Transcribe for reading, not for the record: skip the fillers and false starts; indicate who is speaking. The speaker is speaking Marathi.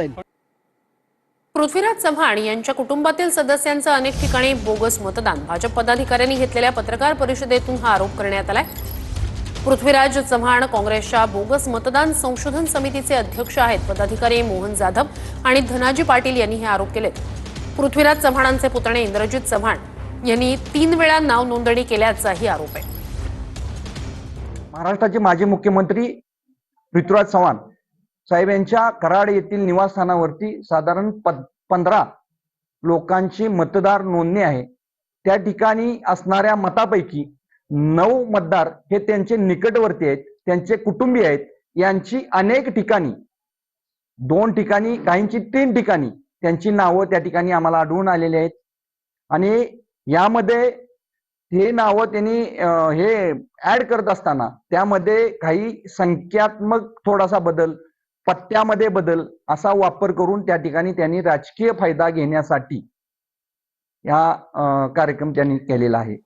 Speaker 1: जाईल.
Speaker 2: पृथ्वीराज चव्हाण यांच्या कुटुंबातील सदस्यांचं अनेक ठिकाणी बोगस मतदान. भाजप पदाधिकाऱ्यांनी घेतलेल्या पत्रकार परिषदेतून हा आरोप करण्यात आलाय. पृथ्वीराज चव्हाण काँग्रेसच्या बोगस मतदान संशोधन समितीचे अध्यक्ष आहेत. पदाधिकारी मोहन जाधव आणि धनाजी पाटील यांनी हे आरोप केलेत. पृथ्वीराज चव्हाणांचे पुतणे इंद्रजित चव्हाण यांनी 3 वेळा नाव नोंदणी केल्याचाही आरोप आहे.
Speaker 1: महाराष्ट्राचे माजी मुख्यमंत्री पृथ्वीराज चव्हाण साहेब यांच्या कराड येथील निवासस्थानावरती साधारण 15 लोकांची मतदार नोंदणी आहे. त्या ठिकाणी असणाऱ्या मतापैकी 9 मतदार हे त्यांचे निकटवर्ती आहेत, त्यांचे कुटुंबीय आहेत. यांची अनेक ठिकाणी 2 ठिकाणी, काहींची 3 ठिकाणी त्यांची नावं त्या ठिकाणी आम्हाला आढळून आलेली आहेत. आणि यामध्ये हे नावं त्यांनी हे ऍड करत असताना त्यामध्ये काही संख्यात्मक थोडासा बदल, पत्त्यामध्ये बदल असा वापर करून त्या ठिकाणी त्यांनी राजकीय फायदा घेण्यासाठी हा कार्यक्रम त्यांनी केलेला आहे.